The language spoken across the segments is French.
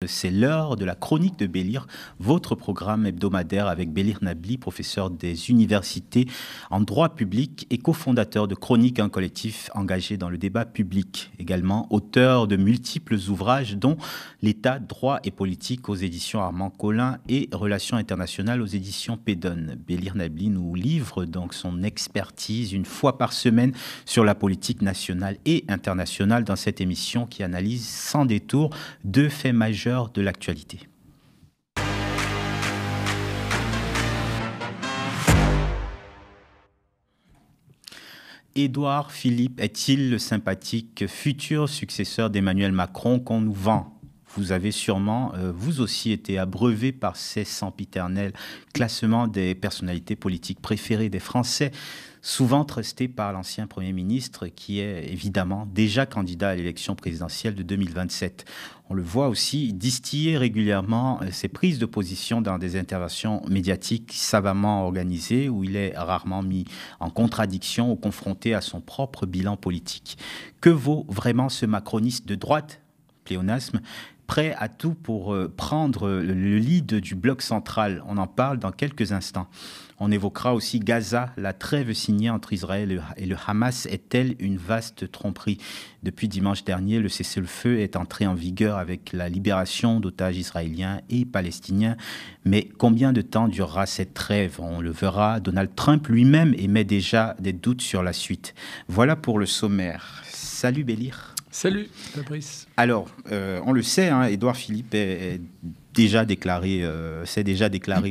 C'est l'heure de la chronique de Bélir, votre programme hebdomadaire avec Bélir Nabli, professeur des universités en droit public et cofondateur de Chronique, un collectif engagé dans le débat public. Également auteur de multiples ouvrages dont L'État, droit et politique aux éditions Armand Collin et Relations internationales aux éditions Pédone. Bélir Nabli nous livre donc son expertise une fois par semaine sur la politique nationale et internationale dans cette émission qui analyse sans détour deux faits majeurs de l'actualité. Édouard Philippe est-il le sympathique futur successeur d'Emmanuel Macron qu'on nous vend ? Vous avez sûrement, vous aussi, été abreuvé par ces sempiternels classements des personnalités politiques préférées des Français, souvent trustés par l'ancien Premier ministre qui est évidemment déjà candidat à l'élection présidentielle de 2027. On le voit aussi distiller régulièrement ses prises de position dans des interventions médiatiques savamment organisées où il est rarement mis en contradiction ou confronté à son propre bilan politique. Que vaut vraiment ce macroniste de droite, pléonasme, prêt à tout pour prendre le lead du bloc central? On en parle dans quelques instants. On évoquera aussi Gaza. La trêve signée entre Israël et le Hamas est-elle une vaste tromperie? Depuis dimanche dernier, le cessez-le-feu est entré en vigueur avec la libération d'otages israéliens et palestiniens. Mais combien de temps durera cette trêve? On le verra. Donald Trump lui-même émet déjà des doutes sur la suite. Voilà pour le sommaire. Salut Bélir. Salut Fabrice. Alors, on le sait, Édouard Philippe s'est déjà déclaré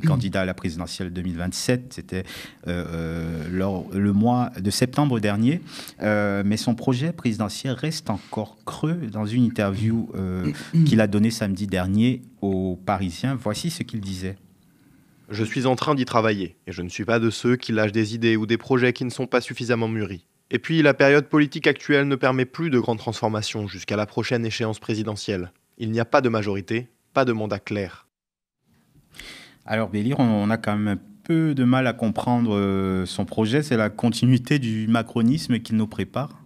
candidat à la présidentielle 2027. C'était le mois de septembre dernier. Mais son projet présidentiel reste encore creux. Dans une interview qu'il a donnée samedi dernier aux Parisiens, voici ce qu'il disait. Je suis en train d'y travailler et je ne suis pas de ceux qui lâchent des idées ou des projets qui ne sont pas suffisamment mûris. Et puis, la période politique actuelle ne permet plus de grandes transformations jusqu'à la prochaine échéance présidentielle. Il n'y a pas de majorité, pas de mandat clair. Alors Bélir, on a quand même un peu de mal à comprendre son projet. C'est la continuité du macronisme qu'il nous prépare.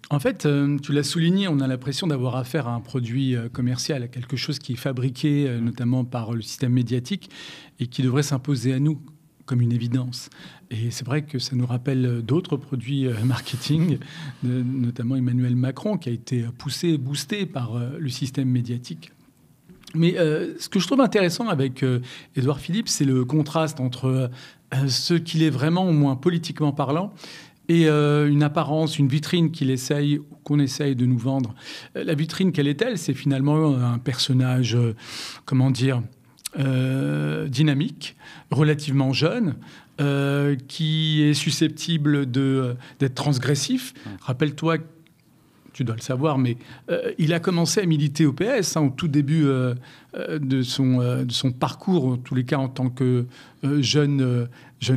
En fait, tu l'as souligné, on a l'impression d'avoir affaire à un produit commercial, à quelque chose qui est fabriqué notamment par le système médiatique et qui devrait s'imposer à nous comme une évidence. Et c'est vrai que ça nous rappelle d'autres produits marketing, notamment Emmanuel Macron, qui a été poussé et boosté par le système médiatique. Mais ce que je trouve intéressant avec Édouard Philippe, c'est le contraste entre ce qu'il est vraiment, au moins politiquement parlant, et une apparence, une vitrine qu'on essaye de nous vendre. La vitrine, quelle est-elle? C'est finalement un personnage, dynamique, relativement jeune, qui est susceptible d'être transgressif. Rappelle-toi, tu dois le savoir, mais il a commencé à militer au PS au tout début de son parcours, en tous les cas en tant que jeune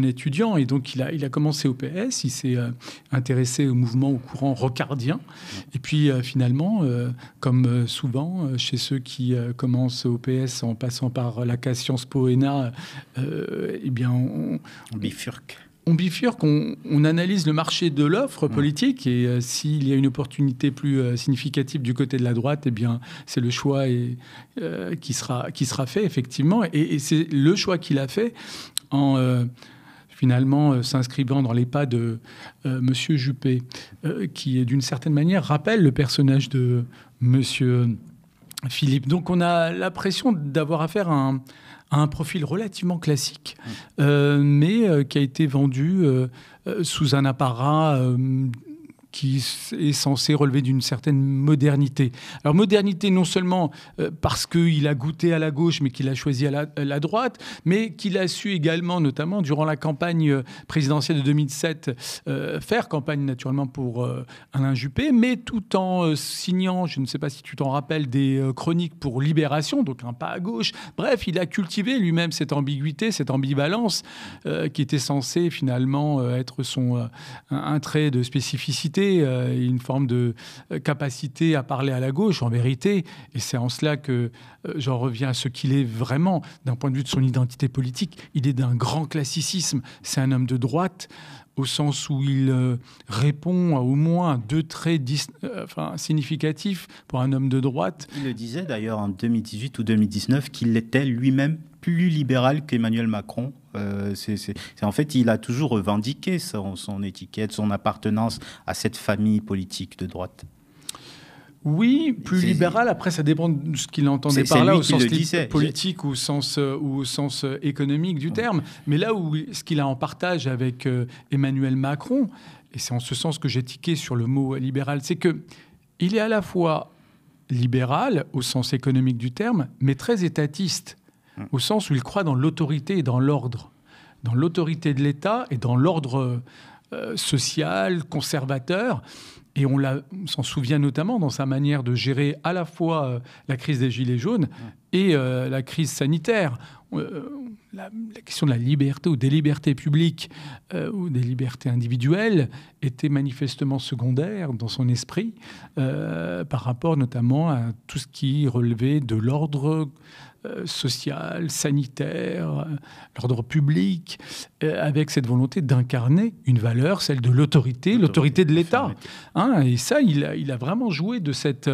étudiant. Et donc, il a commencé au PS, il s'est intéressé au mouvement, au courant rocardien. Et puis, finalement, comme souvent, chez ceux qui commencent au PS en passant par la CAS Sciences Po ENA, eh bien, on bifurque. On bifurque, on analyse le marché de l'offre politique et s'il y a une opportunité plus significative du côté de la droite, eh bien, c'est le choix qui sera fait, effectivement. Et c'est le choix qu'il a fait en finalement s'inscrivant dans les pas de Monsieur Juppé, qui, d'une certaine manière, rappelle le personnage de Monsieur Philippe. Donc, on a l'impression d'avoir affaire à un profil relativement classique, mais qui a été vendu sous un apparat qui est censé relever d'une certaine modernité. Alors modernité non seulement parce qu'il a goûté à la gauche, mais qu'il a choisi à la droite, mais qu'il a su également, notamment durant la campagne présidentielle de 2007, faire campagne naturellement pour Alain Juppé, mais tout en signant, je ne sais pas si tu t'en rappelles, des chroniques pour Libération, donc un pas à gauche. Bref, il a cultivé lui-même cette ambiguïté, cette ambivalence qui était censée finalement être un trait de spécificité, une forme de capacité à parler à la gauche, en vérité. Et c'est en cela que j'en reviens à ce qu'il est vraiment, d'un point de vue de son identité politique. Il est d'un grand classicisme. C'est un homme de droite, au sens où il répond à au moins 2 traits significatifs pour un homme de droite. Il le disait d'ailleurs en 2018 ou 2019 qu'il était lui-même plus libéral qu'Emmanuel Macron. En fait, il a toujours revendiqué son étiquette, son appartenance à cette famille politique de droite. Oui, plus libéral. Après, ça dépend de ce qu'il entendait par là, au sens politique ou au sens économique du terme. Mais là où ce qu'il a en partage avec Emmanuel Macron, et c'est en ce sens que j'ai tiqué sur le mot libéral, c'est qu'il est à la fois libéral au sens économique du terme, mais très étatiste, au sens où il croit dans l'autorité et dans l'ordre, dans l'autorité de l'État et dans l'ordre social, conservateur. Et on s'en souvient notamment dans sa manière de gérer à la fois la crise des Gilets jaunes et la crise sanitaire. La question de la liberté ou des libertés publiques ou des libertés individuelles était manifestement secondaire dans son esprit par rapport notamment à tout ce qui relevait de l'ordre social, sanitaire, l'ordre public, avec cette volonté d'incarner une valeur, celle de l'autorité de l'État. Et ça, il a vraiment joué de cette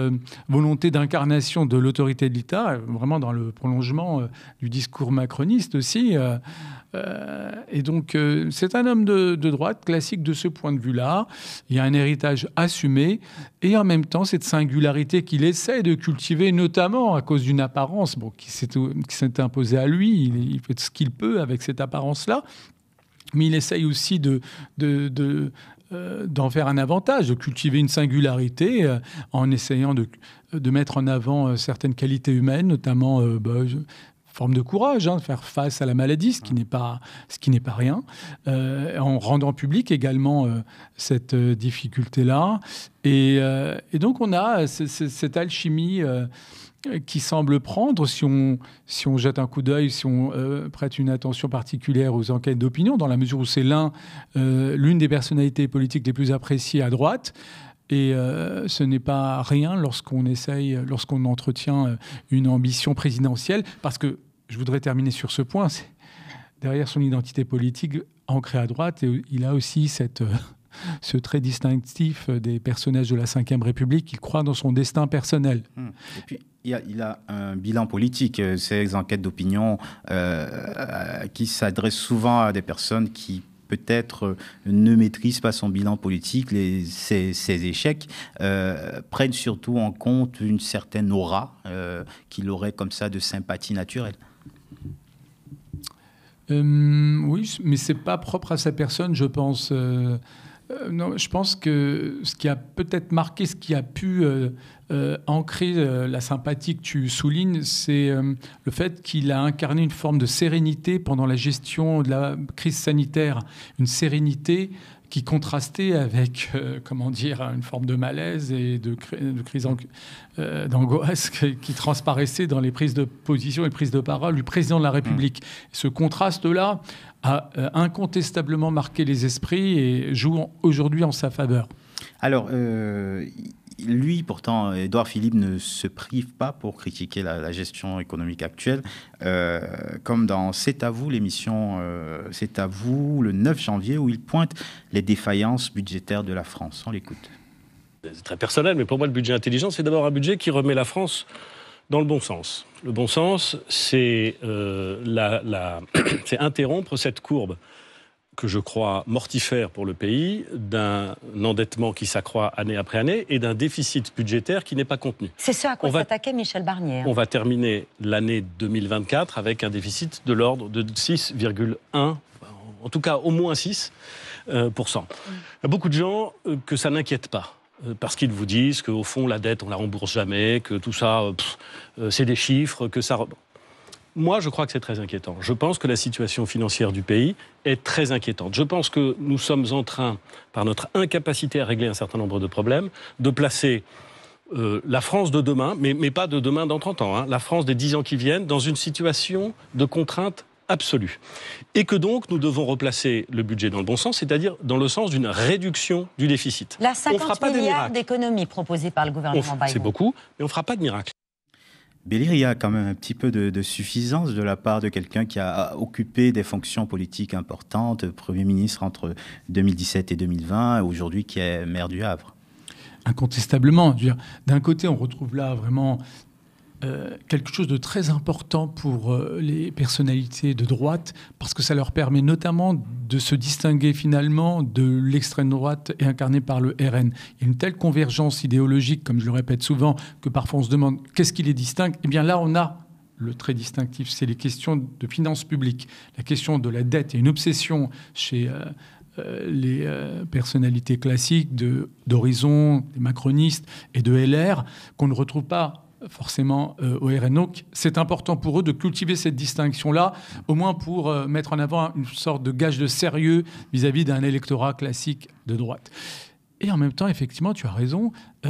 volonté d'incarnation de l'autorité de l'État, vraiment dans le prolongement du discours macroniste aussi. Et donc, c'est un homme de droite classique de ce point de vue-là. Il y a un héritage assumé et en même temps, cette singularité qu'il essaie de cultiver, notamment à cause d'une apparence qui s'est imposée à lui. Il fait ce qu'il peut avec cette apparence-là. Mais il essaye aussi d'en faire un avantage, de cultiver une singularité en essayant de mettre en avant certaines qualités humaines, notamment forme de courage, de faire face à la maladie, ce qui n'est pas rien, en rendant public également cette difficulté-là. Et donc on a cette alchimie qui semble prendre, si on jette un coup d'œil, si on prête une attention particulière aux enquêtes d'opinion, dans la mesure où c'est l'une des personnalités politiques les plus appréciées à droite. Et ce n'est pas rien lorsqu'on entretient une ambition présidentielle, parce que, je voudrais terminer sur ce point, c'est derrière son identité politique ancrée à droite, il a aussi ce trait distinctif des personnages de la Ve République, il croit dans son destin personnel. Et puis, il a un bilan politique, ces enquêtes d'opinion qui s'adressent souvent à des personnes qui peut-être ne maîtrisent pas son bilan politique, ses échecs, prennent surtout en compte une certaine aura qu'il aurait comme ça de sympathie naturelle. Oui, mais c'est pas propre à sa personne, je pense. Non, je pense que ce qui a peut-être marqué, ce qui a pu ancrer la sympathie que tu soulignes, c'est le fait qu'il a incarné une forme de sérénité pendant la gestion de la crise sanitaire, une sérénité qui contrastait avec, une forme de malaise et de crise d'angoisse qui transparaissait dans les prises de position et prises de parole du président de la République. Ce contraste-là a incontestablement marqué les esprits et joue aujourd'hui en sa faveur. Alors, lui, pourtant, Édouard Philippe ne se prive pas pour critiquer la gestion économique actuelle. Comme dans C'est à vous, l'émission C'est à vous, le 9 janvier, où il pointe les défaillances budgétaires de la France. On l'écoute. C'est très personnel, mais pour moi, le budget intelligent, c'est d'abord un budget qui remet la France dans le bon sens. Le bon sens, c'est c'est interrompre cette courbe que je crois mortifère pour le pays, d'un endettement qui s'accroît année après année et d'un déficit budgétaire qui n'est pas contenu. C'est ce à quoi s'attaquait Michel Barnier. On va terminer l'année 2024 avec un déficit de l'ordre de 6,1, en tout cas au moins 6%. Il y a beaucoup de gens que ça n'inquiète pas. Parce qu'ils vous disent qu'au fond, la dette, on ne la rembourse jamais, que tout ça, c'est des chiffres, que ça... Moi, je crois que c'est très inquiétant. Je pense que la situation financière du pays est très inquiétante. Je pense que nous sommes en train, par notre incapacité à régler un certain nombre de problèmes, de placer la France de demain, mais pas de demain dans 30 ans, la France des 10 ans qui viennent, dans une situation de contrainte absolue. Et que donc, nous devons replacer le budget dans le bon sens, c'est-à-dire dans le sens d'une réduction du déficit. La 50 milliards d'économies proposées par le gouvernement Bayrou. C'est beaucoup, mais on ne fera pas de miracle. Bellir, il y a quand même un petit peu de suffisance de la part de quelqu'un qui a occupé des fonctions politiques importantes, Premier ministre entre 2017 et 2020, aujourd'hui qui est maire du Havre. Incontestablement. D'un côté, on retrouve là vraiment quelque chose de très important pour les personnalités de droite, parce que ça leur permet notamment de se distinguer finalement de l'extrême droite et incarnée par le RN. Il y a une telle convergence idéologique, comme je le répète souvent, que parfois on se demande qu'est-ce qui les distingue. Eh bien là, on a le trait distinctif, c'est les questions de finances publiques, la question de la dette. Il y a une obsession chez les personnalités classiques d'Horizon, des macronistes et de LR qu'on ne retrouve pas forcément au RN. Donc, c'est important pour eux de cultiver cette distinction-là, au moins pour mettre en avant une sorte de gage de sérieux vis-à-vis d'un électorat classique de droite. Et en même temps, effectivement, tu as raison, on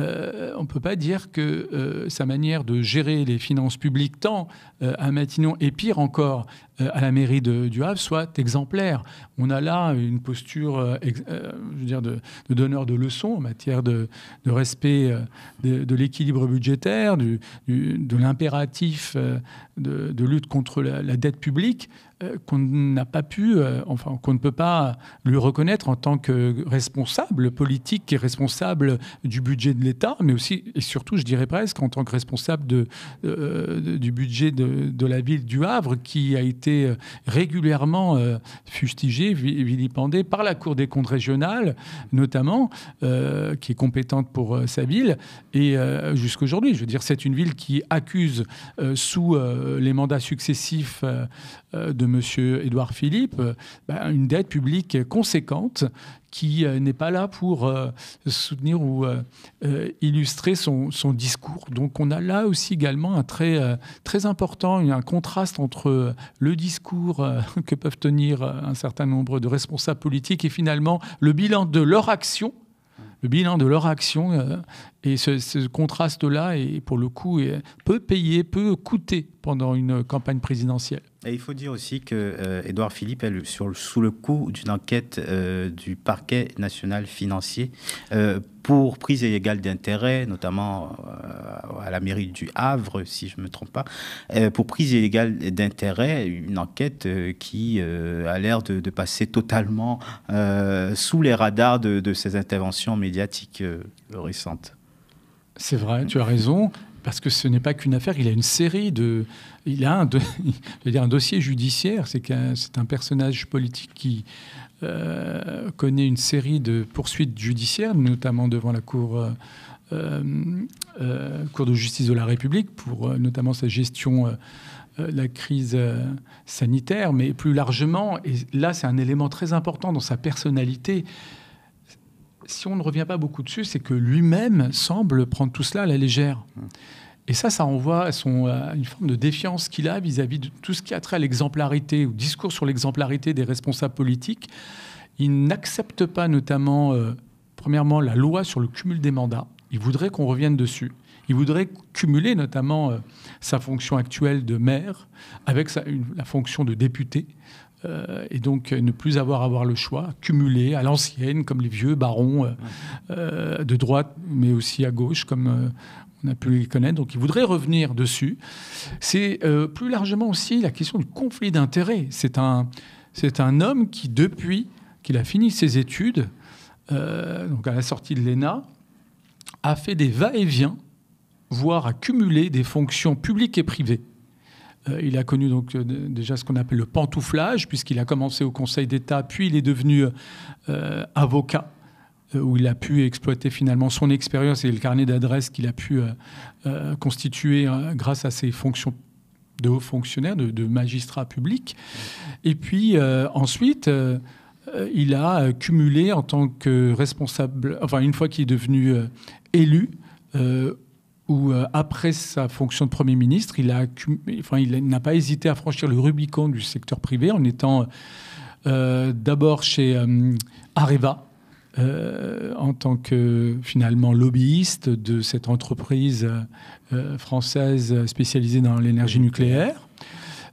ne peut pas dire que sa manière de gérer les finances publiques, tant à Matignon et pire encore à la mairie du Havre, soit exemplaire. On a là une posture je veux dire de donneur de leçons en matière de respect de l'équilibre budgétaire, de l'impératif de lutte contre la dette publique, qu'on n'a pas pu, enfin qu'on ne peut pas lui reconnaître en tant que responsable politique et responsable du budget de l'État, mais aussi et surtout, je dirais presque, en tant que responsable du budget de la ville du Havre, qui a été régulièrement fustigé, vilipendé par la Cour des comptes régionale, notamment, qui est compétente pour sa ville, et jusqu'aujourd'hui. Je veux dire, c'est une ville qui accuse, sous les mandats successifs de M. Édouard Philippe, une dette publique conséquente qui n'est pas là pour soutenir ou illustrer son discours. Donc on a là aussi également un trait très important, un contraste entre le discours que peuvent tenir un certain nombre de responsables politiques et finalement le bilan de leur action. Et ce contraste-là, et pour le coup, peut coûter pendant une campagne présidentielle. Et il faut dire aussi que Édouard Philippe est sous le coup d'une enquête du parquet national financier pour prise illégale d'intérêt, notamment à la mairie du Havre, si je ne me trompe pas, pour prise illégale d'intérêt, une enquête qui a l'air de passer totalement sous les radars de ces interventions médiatiques récentes. C'est vrai, tu as raison. Parce que ce n'est pas qu'une affaire, il a une série de... Il a un dossier judiciaire, c'est un personnage politique qui connaît une série de poursuites judiciaires, notamment devant la Cour de justice de la République, pour notamment sa gestion de la crise sanitaire, mais plus largement, et là c'est un élément très important dans sa personnalité. Si on ne revient pas beaucoup dessus, c'est que lui-même semble prendre tout cela à la légère. Et ça renvoie à une forme de défiance qu'il a vis-à-vis de tout ce qui a trait à l'exemplarité, ou discours sur l'exemplarité des responsables politiques. Il n'accepte pas notamment, premièrement, la loi sur le cumul des mandats. Il voudrait qu'on revienne dessus. Il voudrait cumuler notamment sa fonction actuelle de maire avec la fonction de député. Et donc ne plus avoir le choix, cumuler à l'ancienne, comme les vieux barons de droite, mais aussi à gauche, comme on a pu les connaître. Donc il voudrait revenir dessus. C'est plus largement aussi la question du conflit d'intérêts. C'est un homme qui, depuis qu'il a fini ses études, donc à la sortie de l'ENA, a fait des va-et-vient, voire a cumulé des fonctions publiques et privées. Il a connu donc déjà ce qu'on appelle le pantouflage, puisqu'il a commencé au Conseil d'État, puis il est devenu avocat, où il a pu exploiter finalement son expérience et le carnet d'adresses qu'il a pu constituer grâce à ses fonctions de haut fonctionnaire, de magistrat public. Et puis ensuite, il a cumulé en tant que responsable, enfin une fois qu'il est devenu élu, où après sa fonction de Premier ministre, il n'a pas hésité à franchir le Rubicon du secteur privé en étant d'abord chez Areva, en tant que finalement lobbyiste de cette entreprise française spécialisée dans l'énergie nucléaire,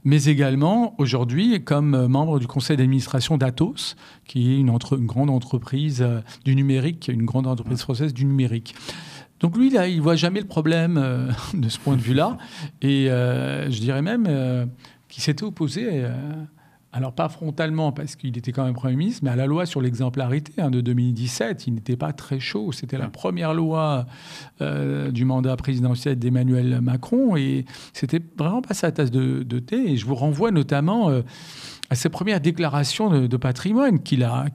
mais également aujourd'hui comme membre du conseil d'administration d'Atos, qui est une grande entreprise du numérique, une grande entreprise française du numérique. Donc lui, là, il ne voit jamais le problème de ce point de vue-là. Et je dirais même qu'il s'était opposé, alors pas frontalement, parce qu'il était quand même Premier ministre, mais à la loi sur l'exemplarité de 2017. Il n'était pas très chaud. C'était la première loi du mandat présidentiel d'Emmanuel Macron. Et c'était vraiment pas sa tasse de thé. Et je vous renvoie notamment à ses premières déclarations de patrimoine qu'il a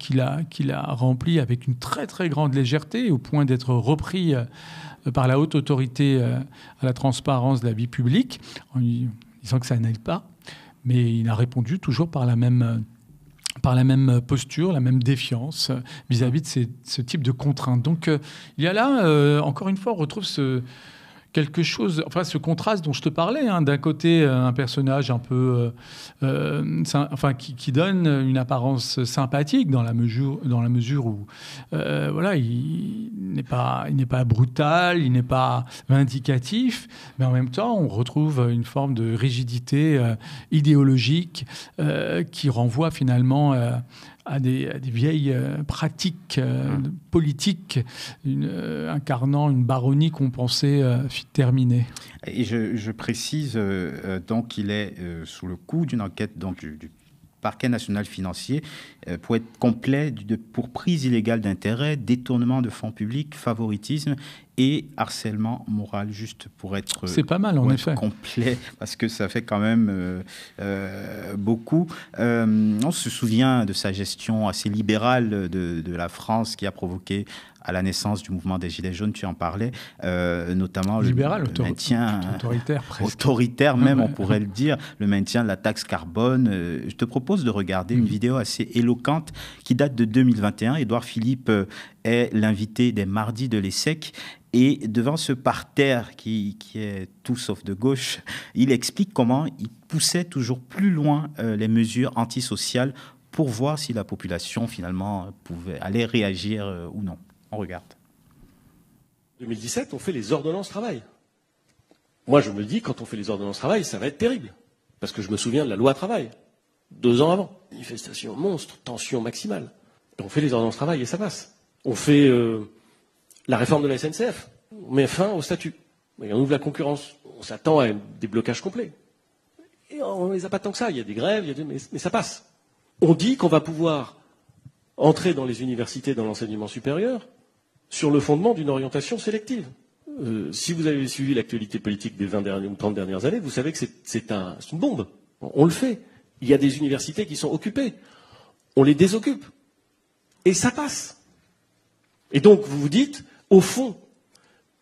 remplies avec une très, très grande légèreté, au point d'être repris par la haute autorité à la transparence de la vie publique, en lui disant que ça n'aide pas. Mais il a répondu toujours par la même posture, la même défiance vis-à-vis de ce type de contraintes. Donc il y a là, encore une fois, on retrouve quelque chose, enfin ce contraste dont je te parlais, d'un côté un personnage un peu, qui donne une apparence sympathique dans la mesure où, voilà, il n'est pas brutal, il n'est pas vindicatif, mais en même temps on retrouve une forme de rigidité idéologique qui renvoie finalement à des vieilles pratiques politiques, incarnant une baronnie qu'on pensait terminée. Et je précise donc qu'il est sous le coup d'une enquête donc, du parquet national financier pour être complet pour prise illégale d'intérêt, détournement de fonds publics, favoritisme et harcèlement moral, juste pour être, c'est pas mal, en effet, complet, parce que ça fait quand même beaucoup. On se souvient de sa gestion assez libérale de la France qui a provoqué à la naissance du mouvement des Gilets jaunes, tu en parlais, notamment libéral, le maintien autoritaire, presque. Autoritaire même, on pourrait le dire, le maintien de la taxe carbone. Je te propose de regarder une vidéo assez éloquente qui date de 2021. Édouard Philippe est l'invité des Mardis de l'ESSEC. Et devant ce parterre qui est tout sauf de gauche, il explique comment il poussait toujours plus loin les mesures antisociales pour voir si la population, finalement, allait réagir ou non. On regarde. 2017, on fait les ordonnances travail. Moi, je me dis, quand on fait les ordonnances travail, ça va être terrible. Parce que je me souviens de la loi travail, 2 ans avant. Manifestation monstre, tension maximale. Et on fait les ordonnances travail et ça passe. On fait la réforme de la SNCF. On met fin au statut. Et on ouvre la concurrence. On s'attend à des blocages complets. Et on ne les a pas tant que ça. Il y a des grèves, mais ça passe. On dit qu'on va pouvoir entrer dans les universités, dans l'enseignement supérieur, sur le fondement d'une orientation sélective. Si vous avez suivi l'actualité politique des 20 ou 30 dernières années, vous savez que c'est une bombe. On le fait. Il y a des universités qui sont occupées. On les désoccupe. Et ça passe. Et donc, vous vous dites, au fond,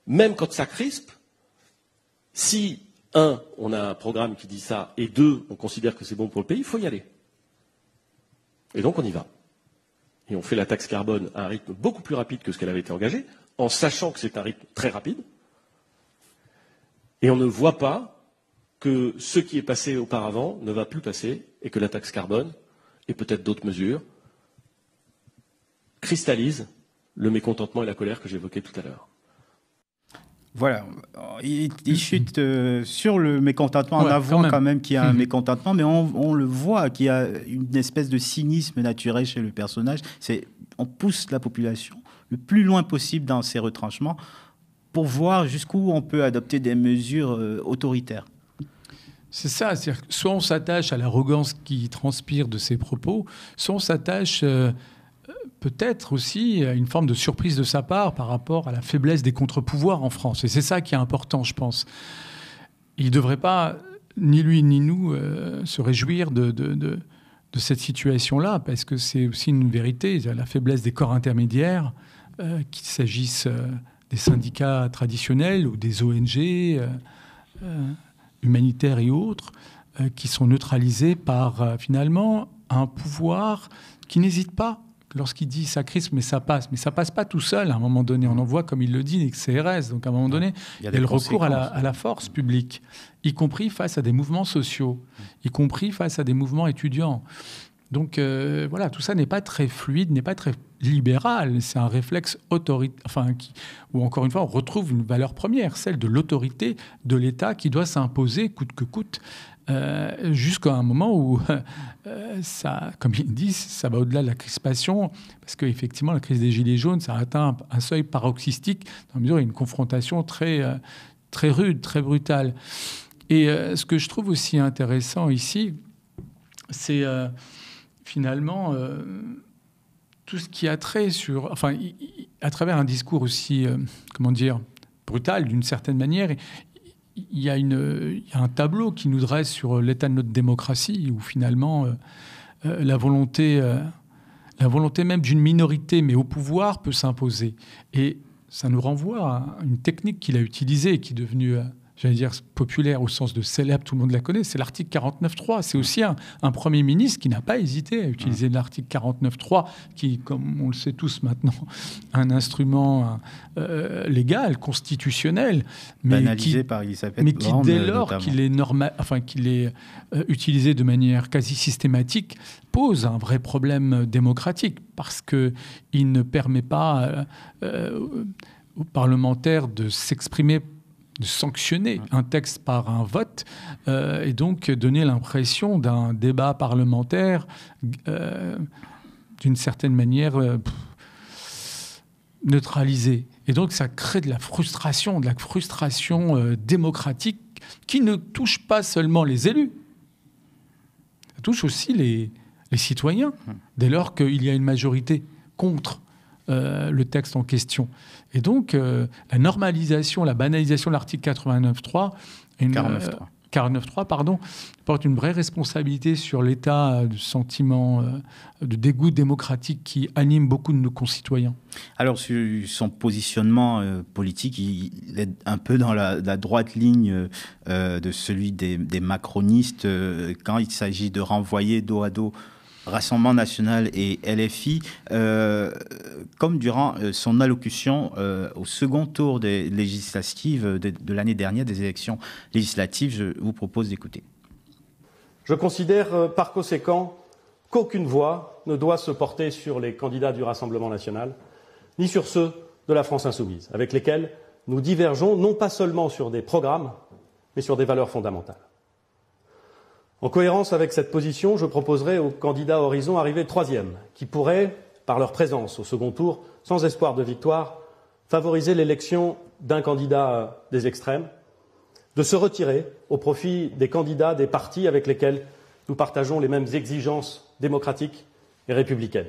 même quand ça crispe, si, 1, on a un programme qui dit ça, et 2, on considère que c'est bon pour le pays, il faut y aller. Et donc, on y va. Et on fait la taxe carbone à un rythme beaucoup plus rapide que ce qu'elle avait été engagée, en sachant que c'est un rythme très rapide. Et on ne voit pas que ce qui est passé auparavant ne va plus passer, et que la taxe carbone, et peut-être d'autres mesures, cristallisent le mécontentement et la colère que j'évoquais tout à l'heure. Voilà, il chute sur le mécontentement. On avoue quand même qu'il y a un mécontentement, mais on le voit qu'il y a une espèce de cynisme naturel chez le personnage. On pousse la population le plus loin possible dans ses retranchements pour voir jusqu'où on peut adopter des mesures autoritaires. C'est ça, c'est-à-dire que soit on s'attache à l'arrogance qui transpire de ses propos, soit on s'attache peut-être aussi à une forme de surprise de sa part par rapport à la faiblesse des contre-pouvoirs en France. Et c'est ça qui est important, je pense. Il ne devrait pas, ni lui ni nous, se réjouir de cette situation-là, parce que c'est aussi une vérité, la faiblesse des corps intermédiaires, qu'il s'agisse des syndicats traditionnels ou des ONG humanitaires et autres, qui sont neutralisés par, finalement, un pouvoir qui n'hésite pas. Lorsqu'il dit ça crispe, mais ça passe pas tout seul. À un moment donné, on en voit, comme il le dit, les CRS. Donc à un moment donné, il y a le recours à la force publique, y compris face à des mouvements sociaux, y compris face à des mouvements étudiants. Donc voilà, tout ça n'est pas très fluide, n'est pas très libéral. C'est un réflexe où encore une fois, on retrouve une valeur première, celle de l'autorité de l'État qui doit s'imposer coûte que coûte, jusqu'à un moment où, ça, comme ils disent, ça va au-delà de la crispation, parce qu'effectivement, la crise des Gilets jaunes, ça a atteint un seuil paroxystique, dans la mesure où il y a une confrontation très, très rude, très brutale. Et ce que je trouve aussi intéressant ici, c'est finalement tout ce qui a trait sur... Enfin, à travers un discours aussi, brutal d'une certaine manière, il y a un tableau qui nous dresse sur l'état de notre démocratie, où finalement la volonté même d'une minorité, mais au pouvoir, peut s'imposer. Et ça nous renvoie à une technique qu'il a utilisée, qui est devenue... j'allais dire populaire au sens de célèbre, tout le monde la connaît, c'est l'article 49.3. C'est aussi un Premier ministre qui n'a pas hésité à utiliser l'article 49.3, qui, comme on le sait tous maintenant, un instrument légal, constitutionnel, banalisé par Elisabeth mais qui, Borne, dès lors notamment. qu'il est utilisé de manière quasi systématique, pose un vrai problème démocratique, parce qu'il ne permet pas aux parlementaires de s'exprimer, de sanctionner un texte par un vote, et donc donner l'impression d'un débat parlementaire d'une certaine manière neutralisé. Et donc ça crée de la frustration démocratique qui ne touche pas seulement les élus, ça touche aussi les citoyens, dès lors qu'il y a une majorité contre le texte en question. Et donc, la normalisation, la banalisation de l'article 49.3, porte une vraie responsabilité sur l'état de sentiment de dégoût démocratique qui anime beaucoup de nos concitoyens. Alors, sur son positionnement politique, il est un peu dans la droite ligne de celui des macronistes quand il s'agit de renvoyer dos à dos Rassemblement national et LFI, comme durant son allocution au second tour des législatives de l'année dernière, des élections législatives. Je vous propose d'écouter. Je considère par conséquent qu'aucune voix ne doit se porter sur les candidats du Rassemblement national, ni sur ceux de la France insoumise, avec lesquels nous divergeons non pas seulement sur des programmes, mais sur des valeurs fondamentales. En cohérence avec cette position, je proposerai aux candidats Horizon arrivés troisième, qui pourraient, par leur présence au second tour, sans espoir de victoire, favoriser l'élection d'un candidat des extrêmes, de se retirer au profit des candidats des partis avec lesquels nous partageons les mêmes exigences démocratiques et républicaines.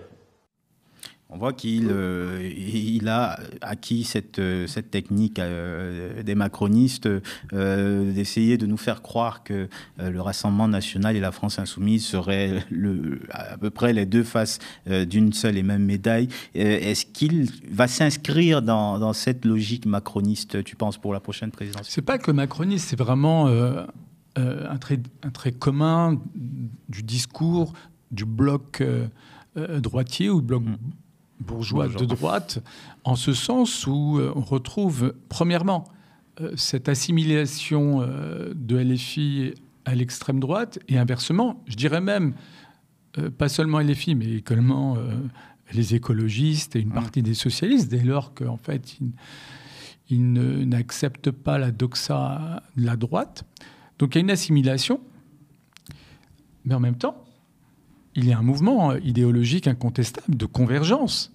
On voit qu'il a acquis cette technique des macronistes d'essayer de nous faire croire que le Rassemblement national et la France insoumise seraient à peu près les deux faces d'une seule et même médaille. Est-ce qu'il va s'inscrire dans cette logique macroniste, tu penses, pour la prochaine présidentielle ? C'est pas que macroniste, c'est vraiment un trait commun du discours du bloc droitier ou du bloc bourgeois de droite, en ce sens où on retrouve, premièrement, cette assimilation de LFI à l'extrême droite, et inversement, je dirais même, pas seulement LFI, mais également les écologistes et une partie des socialistes, dès lors qu'en fait, ils n'acceptent pas la doxa de la droite. Donc il y a une assimilation, mais en même temps, il y a un mouvement idéologique incontestable de convergence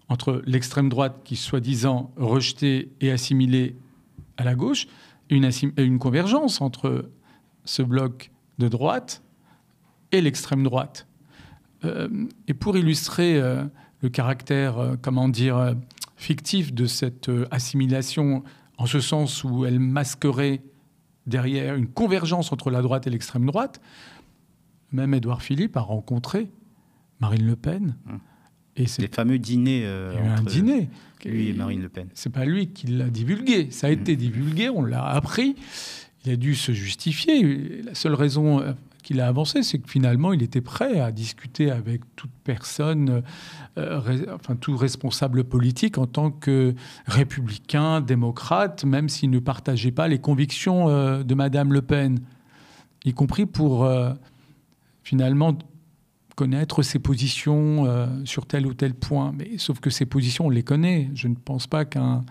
entre l'extrême droite qui, soi-disant, rejetée et assimilée à la gauche, et une convergence entre ce bloc de droite et l'extrême droite. Et pour illustrer le caractère, fictif de cette assimilation, en ce sens où elle masquerait derrière une convergence entre la droite et l'extrême droite, même Édouard Philippe a rencontré Marine Le Pen. Et c'est les fameux dîners. Il y a eu un dîner. Lui et Marine Le Pen. C'est pas lui qui l'a divulgué. Ça a été divulgué, on l'a appris. Il a dû se justifier. La seule raison qu'il a avancée, c'est que finalement, il était prêt à discuter avec toute personne, tout responsable politique en tant que républicain, démocrate, même s'il ne partageait pas les convictions de Madame Le Pen, y compris pour... finalement, connaître ses positions sur tel ou tel point. Mais sauf que ces positions, on les connaît. Je ne pense pas qu'un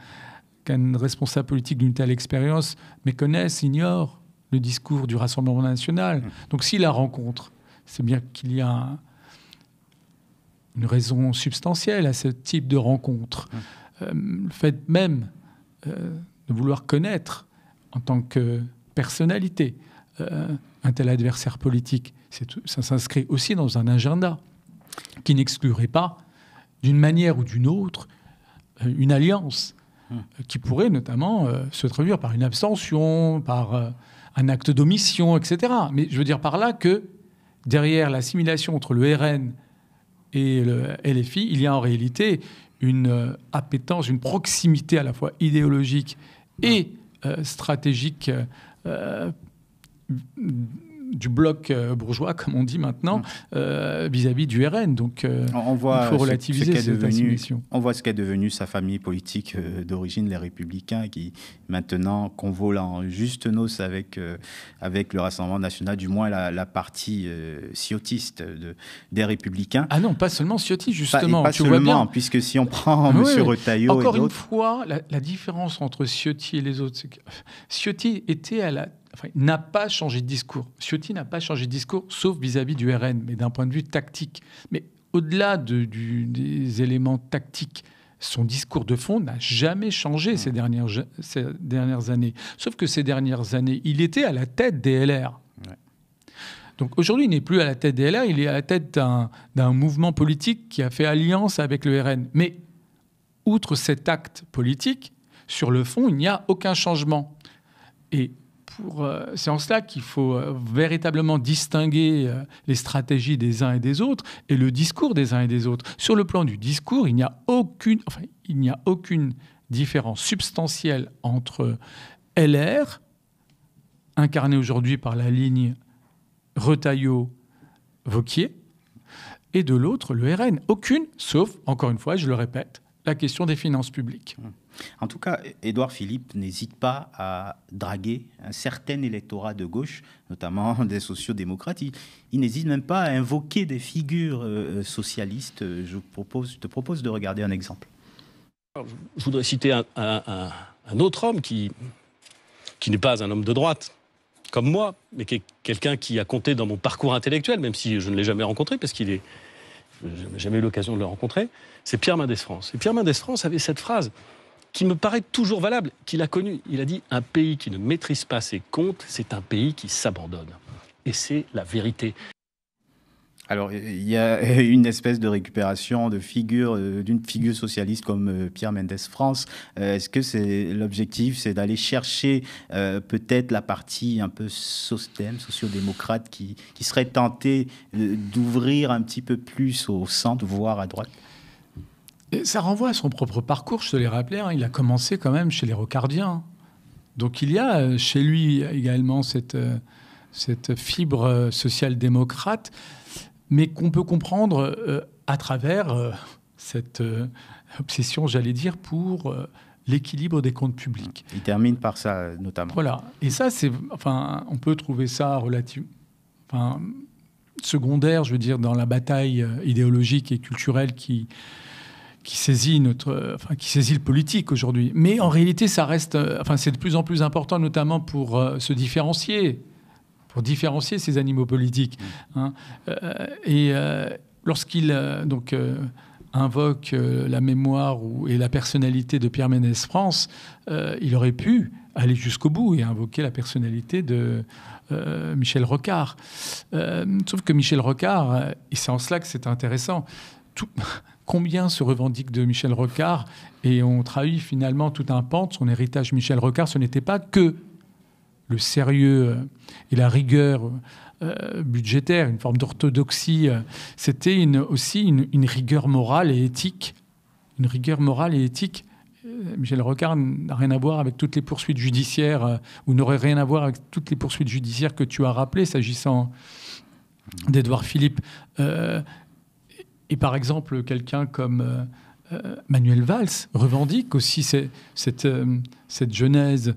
responsable politique d'une telle expérience méconnaisse, ignore le discours du Rassemblement national. Donc s'il la rencontre, c'est bien qu'il y a une raison substantielle à ce type de rencontre. Le fait même de vouloir connaître en tant que personnalité un tel adversaire politique, ça s'inscrit aussi dans un agenda qui n'exclurait pas, d'une manière ou d'une autre, une alliance qui pourrait notamment se traduire par une abstention, par un acte d'omission, etc. Mais je veux dire par là que derrière l'assimilation entre le RN et le LFI, il y a en réalité une appétence, une proximité à la fois idéologique et stratégique du bloc bourgeois, comme on dit maintenant, vis-à-vis du RN. Donc, on voit il faut relativiser cette assimilation. On voit ce qu'est devenu sa famille politique d'origine, les Républicains, qui maintenant convolent en juste noces avec le Rassemblement national, du moins la partie ciotiste des Républicains. Ah non, pas seulement ciotiste, justement. Pas tu seulement, vois bien. puisque si on prend M. Retailleau et d'autres... Encore une fois, la différence entre Ciotti et les autres, c'est que Ciotti était n'a pas changé de discours. Ciotti n'a pas changé de discours, sauf vis-à-vis du RN, mais d'un point de vue tactique. Mais au-delà des éléments tactiques, son discours de fond n'a jamais changé ces dernières années. Sauf que ces dernières années, il était à la tête des LR. Ouais. Donc aujourd'hui, il n'est plus à la tête des LR, il est à la tête d'un mouvement politique qui a fait alliance avec le RN. Mais outre cet acte politique, sur le fond, il n'y a aucun changement. Et c'est en cela qu'il faut véritablement distinguer les stratégies des uns et des autres et le discours des uns et des autres. Sur le plan du discours, il n'y a aucune différence substantielle entre LR, incarné aujourd'hui par la ligne Retailleau-Wauquiez, et de l'autre, le RN. Aucune, sauf, encore une fois, je le répète, la question des finances publiques. En tout cas, Édouard Philippe n'hésite pas à draguer un certain électorat de gauche, notamment des sociaux-démocrates. Il n'hésite même pas à invoquer des figures socialistes. Je te propose de regarder un exemple. Je voudrais citer un autre homme qui n'est pas un homme de droite, comme moi, mais qui est quelqu'un qui a compté dans mon parcours intellectuel, même si je ne l'ai jamais rencontré, parce je n'ai jamais eu l'occasion de le rencontrer. C'est Pierre Mendès France. Et Pierre Mendès France avait cette phrase qui me paraît toujours valable, qu'il a connue. Il a dit « Un pays qui ne maîtrise pas ses comptes, c'est un pays qui s'abandonne ». Et c'est la vérité. Alors, il y a une espèce de récupération d'une figure socialiste comme Pierre Mendès France. Est-ce que l'objectif, c'est d'aller chercher peut-être la partie un peu sociodémocrate qui serait tentée d'ouvrir un petit peu plus au centre, voire à droite? Et ça renvoie à son propre parcours, je te l'ai rappelé. Il a commencé quand même chez les Rocardiens. Donc il y a chez lui également cette fibre social-démocrate, mais qu'on peut comprendre à travers cette obsession, j'allais dire, pour l'équilibre des comptes publics. Il termine par ça, notamment. Voilà. Et ça, on peut trouver ça secondaire, je veux dire, dans la bataille idéologique et culturelle qui saisit le politique aujourd'hui. Mais en réalité, ça reste... c'est de plus en plus important, notamment pour se différencier, ces animaux politiques. Lorsqu'il invoque la mémoire et la personnalité de Pierre Mendès France, il aurait pu aller jusqu'au bout et invoquer la personnalité de Michel Rocard. Sauf que Michel Rocard, et c'est en cela que c'est intéressant, combien se revendique de Michel Rocard, et on trahit finalement tout un pan de son héritage. Michel Rocard, ce n'était pas que le sérieux et la rigueur budgétaire, une forme d'orthodoxie, c'était aussi une rigueur morale et éthique. Une rigueur morale et éthique. Michel Rocard n'a rien à voir avec toutes les poursuites judiciaires, ou n'aurait rien à voir avec toutes les poursuites judiciaires que tu as rappelées, s'agissant d'Édouard Philippe. Et par exemple, quelqu'un comme Manuel Valls revendique aussi cette genèse,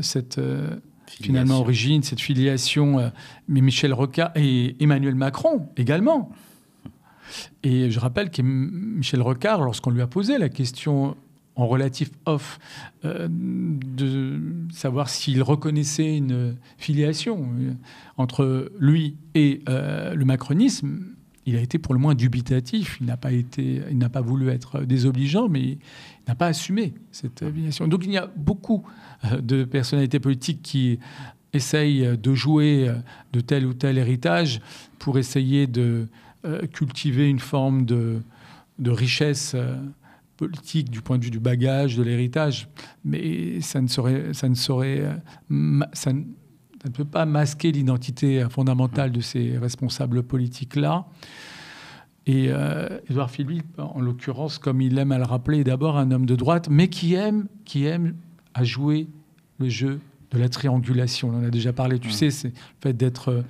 cette origine, cette filiation. Mais Michel Rocard et Emmanuel Macron également. Et je rappelle que Michel Rocard, lorsqu'on lui a posé la question en relatif off, de savoir s'il reconnaissait une filiation entre lui et le macronisme, il a été pour le moins dubitatif. Il n'a pas voulu être désobligeant, mais il n'a pas assumé cette filiation. Donc il y a beaucoup de personnalités politiques qui essayent de jouer de tel ou tel héritage pour essayer de cultiver une forme de richesse politique du point de vue du bagage, de l'héritage. Mais ça ne peut pas masquer l'identité fondamentale de ces responsables politiques-là. Et Édouard Philippe, en l'occurrence, comme il aime à le rappeler, est d'abord un homme de droite, mais qui aime à jouer le jeu de la triangulation. On en a déjà parlé, tu sais, c'est le fait d'être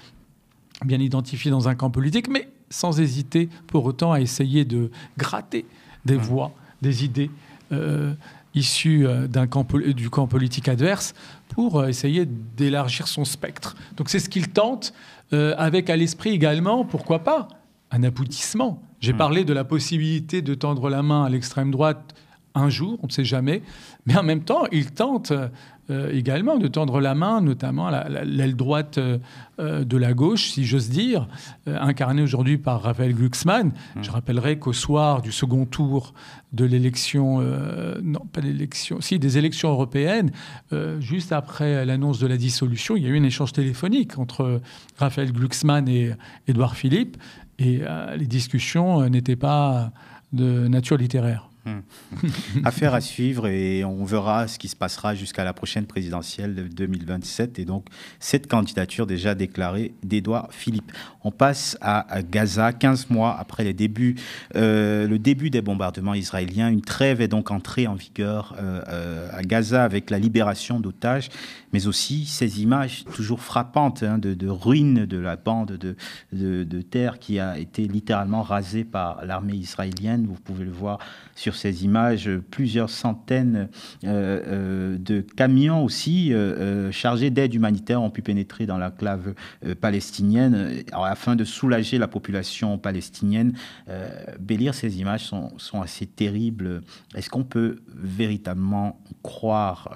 bien identifié dans un camp politique, mais sans hésiter pour autant à essayer de gratter des voix, des idées issues du camp politique adverse pour essayer d'élargir son spectre. Donc c'est ce qu'il tente, avec à l'esprit également, pourquoi pas, un aboutissement. J'ai parlé de la possibilité de tendre la main à l'extrême droite un jour, on ne sait jamais, mais en même temps, il tente également de tendre la main, notamment à l'aile droite de la gauche, si j'ose dire, incarnée aujourd'hui par Raphaël Glucksmann. Je rappellerai qu'au soir du second tour de l'élection, des élections européennes, juste après l'annonce de la dissolution, il y a eu un échange téléphonique entre Raphaël Glucksmann et Édouard Philippe, et les discussions n'étaient pas de nature littéraire. Affaire à suivre, et on verra ce qui se passera jusqu'à la prochaine présidentielle de 2027, et donc cette candidature déjà déclarée d'Édouard Philippe. On passe à Gaza. 15 mois après le début des bombardements israéliens, une trêve est donc entrée en vigueur à Gaza avec la libération d'otages, mais aussi ces images toujours frappantes de ruines de la bande de terre qui a été littéralement rasée par l'armée israélienne. Vous pouvez le voir sur ces images, plusieurs centaines de camions aussi chargés d'aide humanitaire ont pu pénétrer dans l'enclave palestinienne afin de soulager la population palestinienne. Bélir, ces images sont assez terribles. Est-ce qu'on peut véritablement croire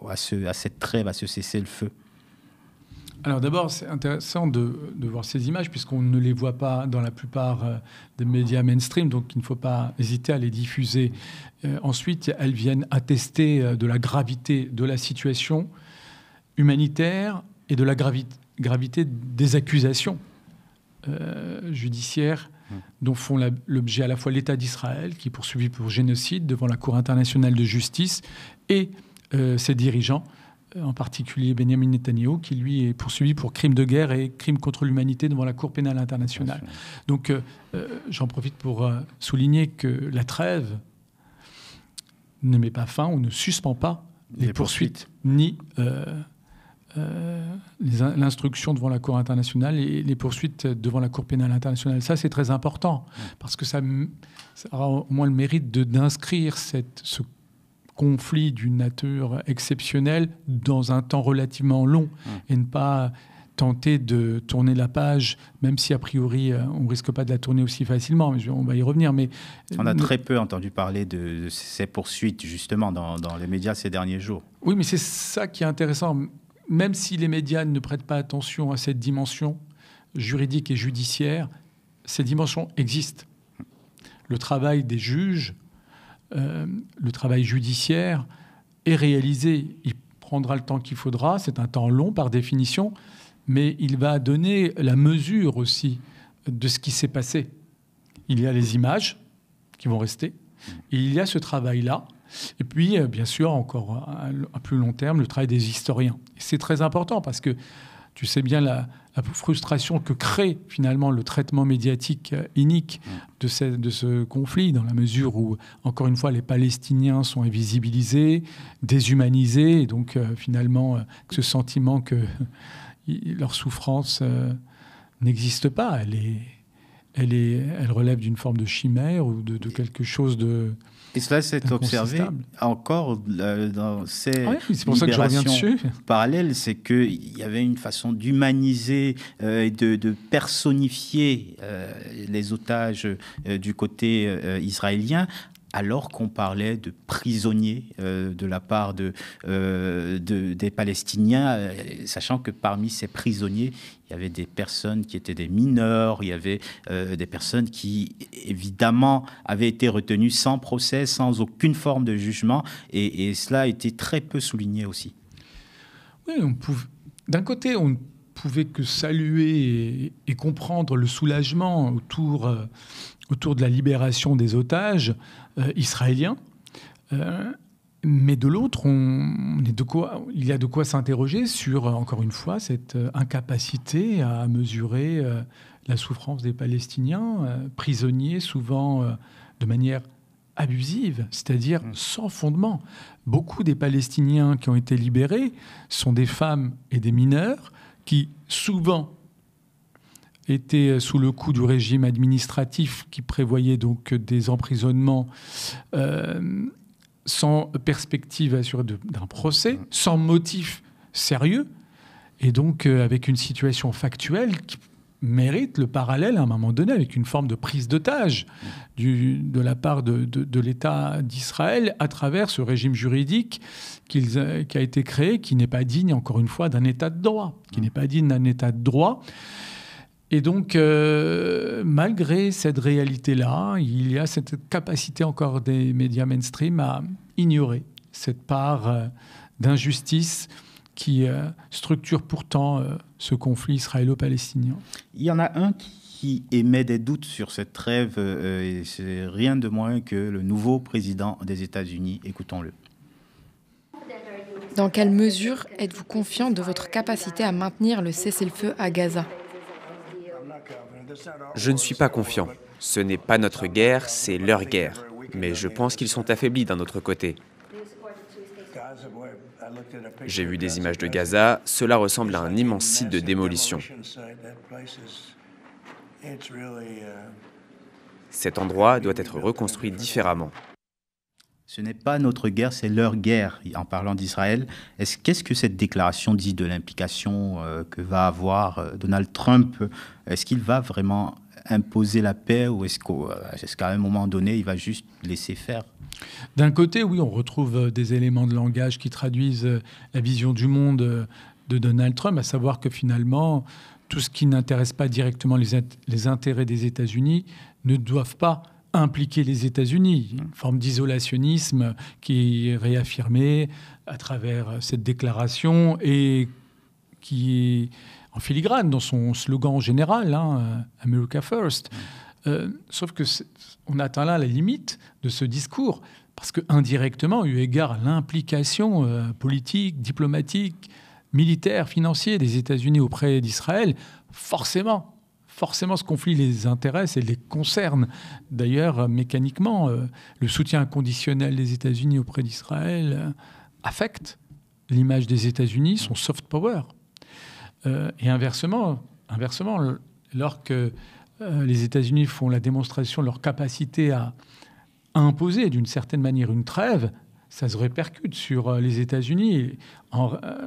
à cette trêve, à ce cessez-le-feu ? Alors d'abord, c'est intéressant de voir ces images puisqu'on ne les voit pas dans la plupart des médias mainstream, donc il ne faut pas hésiter à les diffuser. Ensuite, elles viennent attester de la gravité de la situation humanitaire et de la gravité des accusations judiciaires dont font l'objet à la fois l'État d'Israël, qui est poursuivi pour génocide devant la Cour internationale de justice, et ses dirigeants, en particulier Benjamin Netanyahou, qui lui est poursuivi pour crimes de guerre et crimes contre l'humanité devant la Cour pénale internationale. Donc j'en profite pour souligner que la trêve ne met pas fin ou ne suspend pas les poursuites, ni l'instruction devant la Cour internationale et les poursuites devant la Cour pénale internationale. Ça, c'est très important, parce que ça aura au moins le mérite d'inscrire ce conflit d'une nature exceptionnelle dans un temps relativement long et ne pas tenter de tourner la page, même si a priori on ne risque pas de la tourner aussi facilement, mais on va y revenir. Mais on a très peu entendu parler de ces poursuites justement dans les médias ces derniers jours. Oui, mais c'est ça qui est intéressant. Même si les médias ne prêtent pas attention à cette dimension juridique et judiciaire, ces dimensions existent. Le travail des juges, le travail judiciaire est réalisé. Il prendra le temps qu'il faudra. C'est un temps long par définition, mais il va donner la mesure aussi de ce qui s'est passé. Il y a les images qui vont rester, et il y a ce travail-là. Et puis, bien sûr, encore à plus long terme, le travail des historiens. Et c'est très important parce que tu sais bien la frustration que crée finalement le traitement médiatique inique de ce conflit, dans la mesure où, encore une fois, les Palestiniens sont invisibilisés, déshumanisés, et donc finalement, ce sentiment que leur souffrance n'existe pas, elle relève d'une forme de chimère ou de quelque chose de... Et cela s'est observé encore dans ces c'est pour ça que je reviens dessus. Parallèles, c'est qu'il y avait une façon d'humaniser et de personnifier les otages du côté israélien, alors qu'on parlait de prisonniers de la part des Palestiniens, sachant que parmi ces prisonniers, il y avait des personnes qui étaient des mineurs, il y avait des personnes qui, évidemment, avaient été retenues sans procès, sans aucune forme de jugement, et cela a été très peu souligné aussi. Oui, d'un côté, on ne pouvait que saluer et comprendre le soulagement autour de la libération des otages israéliens. Mais de l'autre, il y a de quoi s'interroger sur, encore une fois, cette incapacité à mesurer la souffrance des Palestiniens, prisonniers souvent de manière abusive, c'est-à-dire sans fondement. Beaucoup des Palestiniens qui ont été libérés sont des femmes et des mineurs qui, souvent, étaient sous le coup du régime administratif qui prévoyait donc des emprisonnements sans perspective assurée d'un procès, sans motif sérieux, et donc avec une situation factuelle qui mérite le parallèle à un moment donné avec une forme de prise d'otage de la part de l'État d'Israël à travers ce régime juridique qui a été créé, qui n'est pas digne, encore une fois, d'un État de droit, Et donc, malgré cette réalité-là, il y a cette capacité encore des médias mainstream à ignorer cette part d'injustice qui structure pourtant ce conflit israélo-palestinien. Il y en a un qui émet des doutes sur cette trêve, et c'est rien de moins que le nouveau président des États-Unis. Écoutons-le. Dans quelle mesure êtes-vous confiant de votre capacité à maintenir le cessez-le-feu à Gaza ? Je ne suis pas confiant. Ce n'est pas notre guerre, c'est leur guerre. Mais je pense qu'ils sont affaiblis d'un autre côté. J'ai vu des images de Gaza. Cela ressemble à un immense site de démolition. Cet endroit doit être reconstruit différemment. Ce n'est pas notre guerre, c'est leur guerre, en parlant d'Israël. Qu'est-ce que cette déclaration dit de l'implication que va avoir Donald Trump? Est-ce qu'il va vraiment imposer la paix ou est-ce qu'à un moment donné, il va juste laisser faire? D'un côté, oui, on retrouve des éléments de langage qui traduisent la vision du monde de Donald Trump, à savoir que finalement, tout ce qui n'intéresse pas directement les intérêts des États-Unis ne doivent pas impliquer les États-Unis. Une forme d'isolationnisme qui est réaffirmée à travers cette déclaration et qui est en filigrane dans son slogan général, America First. Sauf que on atteint là la limite de ce discours parce que indirectement, eu égard à l'implication politique, diplomatique, militaire, financière des États-Unis auprès d'Israël, forcément, ce conflit les intéresse et les concerne. D'ailleurs, mécaniquement, le soutien inconditionnel des États-Unis auprès d'Israël affecte l'image des États-Unis, son soft power. Et inversement, lorsque les États-Unis font la démonstration de leur capacité à imposer d'une certaine manière une trêve, ça se répercute sur les États-Unis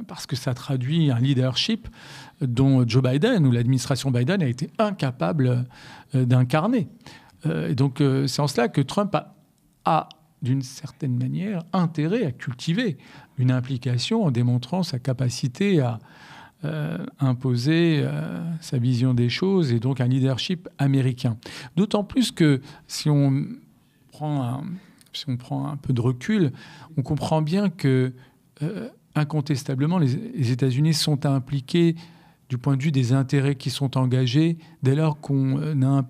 parce que ça traduit un leadership dont Joe Biden ou l'administration Biden a été incapable d'incarner. Et donc, c'est en cela que Trump a, d'une certaine manière, intérêt à cultiver une implication en démontrant sa capacité à imposer sa vision des choses et donc un leadership américain. D'autant plus que si on prend un peu de recul, on comprend bien que, incontestablement, les États-Unis sont impliqués du point de vue des intérêts qui sont engagés dès lors qu'on a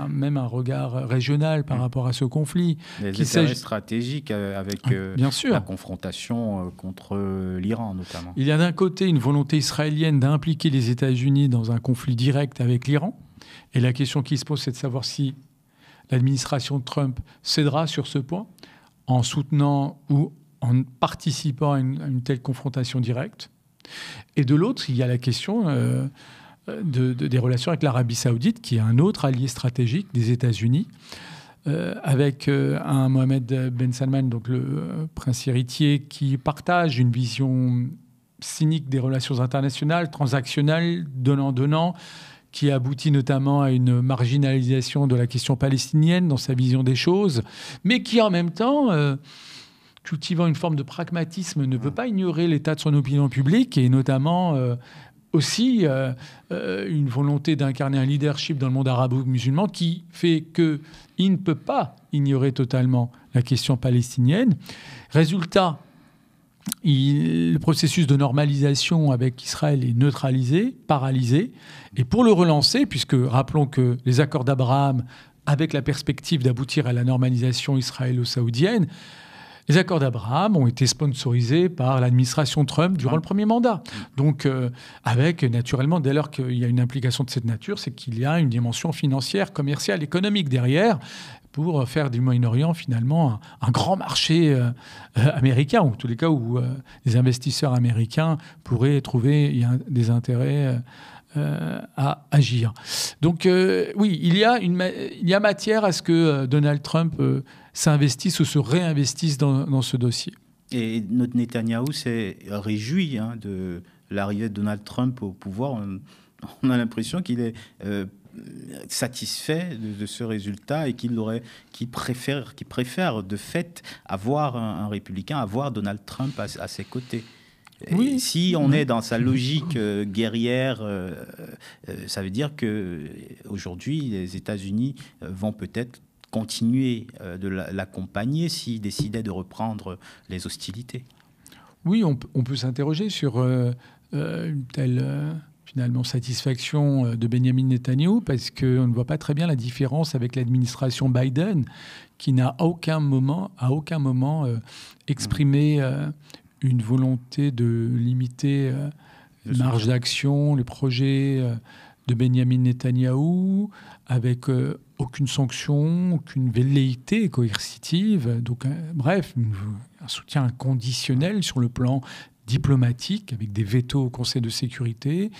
même un regard régional par rapport à ce conflit. Les intérêts stratégiques avec bien sûr, la confrontation contre l'Iran, notamment. Il y a d'un côté une volonté israélienne d'impliquer les États-Unis dans un conflit direct avec l'Iran. Et la question qui se pose, c'est de savoir si l'administration de Trump cédera sur ce point en soutenant ou en participant à une telle confrontation directe. Et de l'autre, il y a la question des relations avec l'Arabie saoudite, qui est un autre allié stratégique des États-Unis, avec un Mohammed Ben Salman, donc le prince héritier, qui partage une vision cynique des relations internationales, transactionnelles, donnant-donnant, qui aboutit notamment à une marginalisation de la question palestinienne dans sa vision des choses, mais qui en même temps, cultivant une forme de pragmatisme, ne veut pas ignorer l'état de son opinion publique, et notamment aussi une volonté d'incarner un leadership dans le monde arabo-musulman qui fait qu'il ne peut pas ignorer totalement la question palestinienne. Résultat, le processus de normalisation avec Israël est neutralisé, paralysé. Et pour le relancer, puisque rappelons que les accords d'Abraham, avec la perspective d'aboutir à la normalisation israélo-saoudienne, les accords d'Abraham ont été sponsorisés par l'administration Trump durant le premier mandat. Donc, avec, naturellement, dès lors qu'il y a une implication de cette nature, c'est qu'il y a une dimension financière, commerciale, économique derrière, pour faire du Moyen-Orient, finalement, un grand marché américain, ou en tous les cas où les investisseurs américains pourraient trouver des intérêts à agir. Donc, oui, il y a matière à ce que Donald Trump s'investisse ou se réinvestisse dans ce dossier. Et notre Netanyahou s'est réjoui de l'arrivée de Donald Trump au pouvoir. On a l'impression qu'il est satisfait de ce résultat et qu'il préfère de fait avoir un républicain, avoir Donald Trump à ses côtés. Oui. Si on est dans sa logique guerrière, ça veut dire qu'aujourd'hui, les États-Unis vont peut-être continuer de l'accompagner s'il décidait de reprendre les hostilités. Oui, on peut s'interroger sur une telle finalement satisfaction de Benjamin Netanyahou, parce qu'on ne voit pas très bien la différence avec l'administration Biden, qui n'a à aucun moment exprimé une volonté de limiter la marge d'action, les projets de Benjamin Netanyahou, avec aucune sanction, aucune velléité coercitive. Donc, bref, un soutien inconditionnel sur le plan diplomatique, avec des vétos au Conseil de sécurité,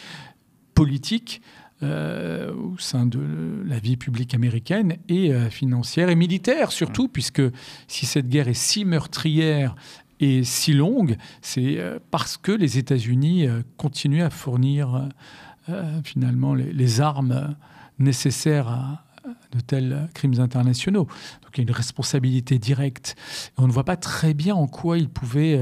politique, au sein de la vie publique américaine, et financière et militaire surtout, puisque si cette guerre est si meurtrière et si longue, c'est parce que les États-Unis continuent à fournir finalement les armes nécessaires à de tels crimes internationaux. Donc il y a une responsabilité directe. Et on ne voit pas très bien en quoi il pouvait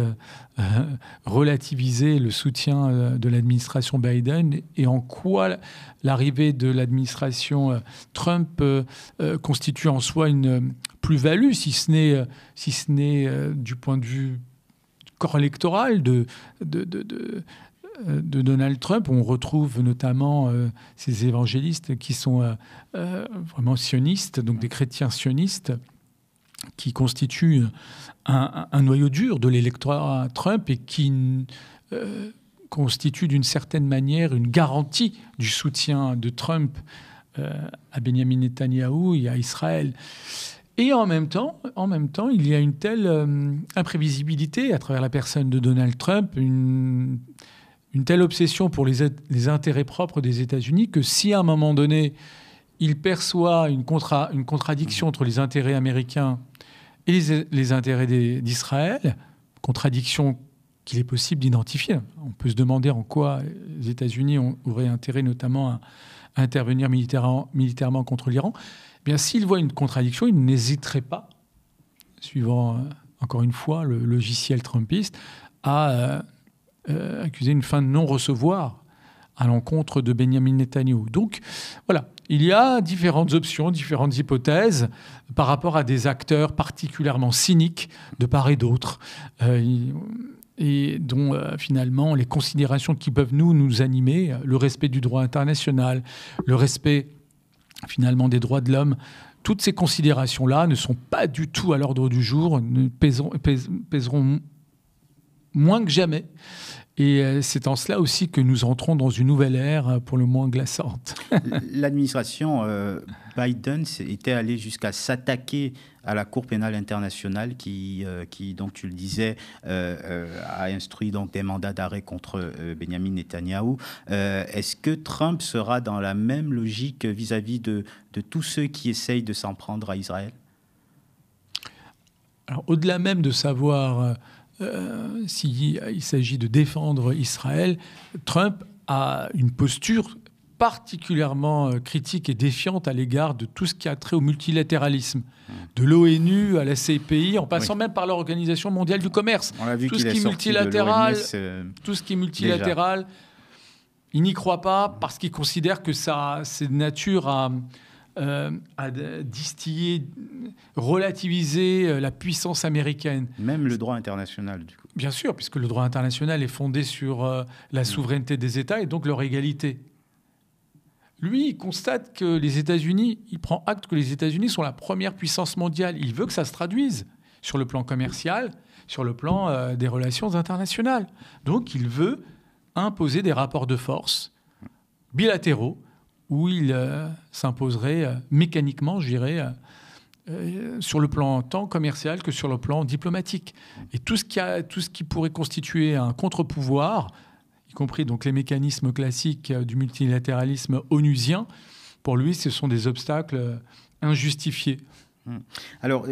relativiser le soutien de l'administration Biden et en quoi l'arrivée de l'administration Trump constitue en soi une plus-value, si ce n'est du point de vue corps électoral de Donald Trump. On retrouve notamment ces évangélistes qui sont vraiment sionistes, donc des chrétiens sionistes, qui constituent un noyau dur de l'électorat Trump et qui constituent d'une certaine manière une garantie du soutien de Trump à Benjamin Netanyahou et à Israël. Et en même temps, il y a une telle imprévisibilité à travers la personne de Donald Trump, une telle obsession pour les intérêts propres des États-Unis, que si à un moment donné, il perçoit une contradiction entre les intérêts américains et les intérêts d'Israël, contradiction qu'il est possible d'identifier. On peut se demander en quoi les États-Unis auraient intérêt notamment à intervenir militairement contre l'Iran. Eh bien, s'il voit une contradiction, il n'hésiterait pas, suivant encore une fois le logiciel trumpiste, à accuser une fin de non-recevoir à l'encontre de Benjamin Netanyahou. Donc, voilà, il y a différentes options, différentes hypothèses par rapport à des acteurs particulièrement cyniques de part et d'autre, et dont finalement les considérations qui peuvent nous animer, le respect du droit international, le respect finalement des droits de l'homme, toutes ces considérations-là ne sont pas du tout à l'ordre du jour, pèseront moins que jamais. Et c'est en cela aussi que nous entrons dans une nouvelle ère, pour le moins glaçante. L'administration Biden était allée jusqu'à s'attaquer à la Cour pénale internationale qui donc tu le disais, a instruit donc des mandats d'arrêt contre Benjamin Netanyahou. Est-ce que Trump sera dans la même logique vis-à-vis de tous ceux qui essayent de s'en prendre à Israël? Alors, au-delà même de savoir s'il s'agit de défendre Israël, Trump a une posture particulièrement critique et défiante à l'égard de tout ce qui a trait au multilatéralisme, de l'ONU à la CPI, en passant même par l'Organisation mondiale du commerce. On a vu tout qu'il ce qui est est sorti multilatéral, de l'OMS, tout ce qui est multilatéral, il n'y croit pas parce qu'il considère que ça, c'est de nature à distiller, relativiser la puissance américaine. Même le droit international, du coup. Bien sûr, puisque le droit international est fondé sur la souveraineté des États et donc leur égalité. Lui, il constate que les États-Unis, il prend acte que les États-Unis sont la première puissance mondiale. Il veut que ça se traduise sur le plan commercial, sur le plan des relations internationales. Donc, il veut imposer des rapports de force bilatéraux où il s'imposerait mécaniquement, je dirais, sur le plan tant commercial que sur le plan diplomatique. Et tout ce qui pourrait constituer un contre-pouvoir, y compris donc les mécanismes classiques du multilatéralisme onusien, pour lui, ce sont des obstacles injustifiés. Alors,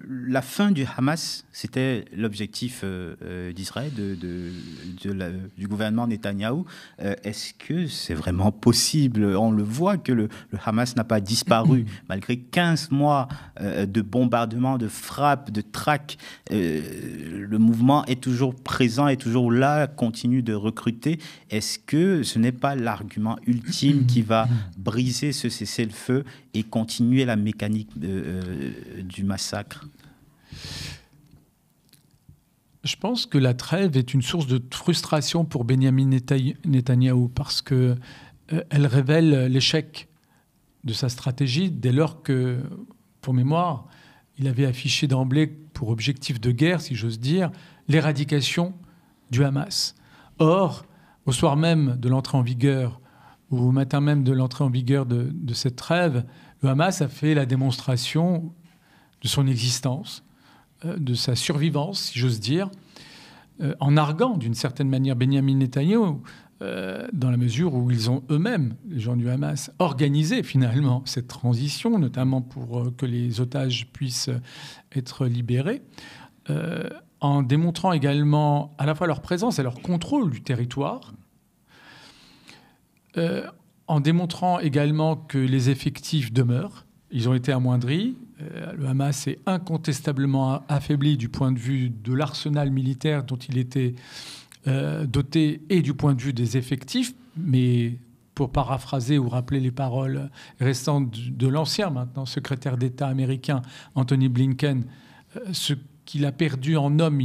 la fin du Hamas, c'était l'objectif d'Israël, du gouvernement Netanyahou. Est-ce que c'est vraiment possible? On le voit que le Hamas n'a pas disparu. Malgré 15 mois de bombardements, de frappes, de traques, le mouvement est toujours présent, est toujours là, continue de recruter. Est-ce que ce n'est pas l'argument ultime qui va briser ce cessez-le-feu et continuer la mécanique du massacre? Je pense que la trêve est une source de frustration pour Benjamin Netanyahou parce qu'elle révèle l'échec de sa stratégie dès lors que, pour mémoire, il avait affiché d'emblée pour objectif de guerre, si j'ose dire, l'éradication du Hamas. Or, au soir même de l'entrée en vigueur, ou au matin même de l'entrée en vigueur de cette trêve, le Hamas a fait la démonstration de son existence, de sa survivance, si j'ose dire, en narguant d'une certaine manière Benjamin Netanyahou, dans la mesure où ils ont eux-mêmes, les gens du Hamas, organisé finalement cette transition, notamment pour que les otages puissent être libérés, en démontrant également à la fois leur présence et leur contrôle du territoire, en démontrant également que les effectifs demeurent. Ils ont été amoindris. Le Hamas est incontestablement affaibli du point de vue de l'arsenal militaire dont il était doté et du point de vue des effectifs. Mais pour paraphraser ou rappeler les paroles récentes de l'ancien, maintenant, secrétaire d'État américain Anthony Blinken, ce qu'il a perdu en hommes,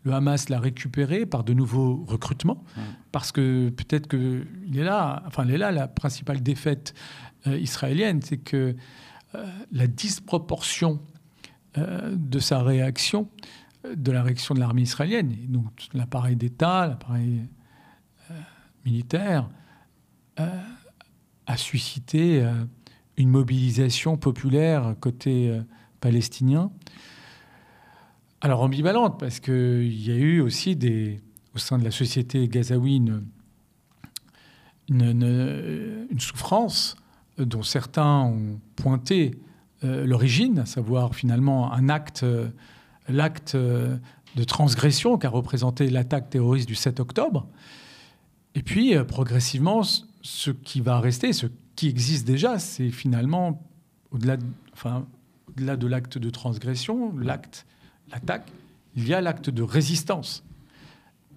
le Hamas l'a récupéré par de nouveaux recrutements, parce que peut-être qu'il est là, enfin, elle est là la principale défaite israélienne, c'est que la disproportion de sa réaction, de la réaction de l'armée israélienne, et donc l'appareil d'État, l'appareil militaire, a suscité une mobilisation populaire côté palestinien. Alors ambivalente, parce qu'il y a eu aussi au sein de la société gazaoui une souffrance dont certains ont pointé l'origine, à savoir finalement l'acte de transgression qu'a représenté l'attaque terroriste du 7 octobre. Et puis, progressivement, ce qui va rester, ce qui existe déjà, c'est finalement, au-delà de l'acte de transgression, l'attaque, il y a l'acte de résistance.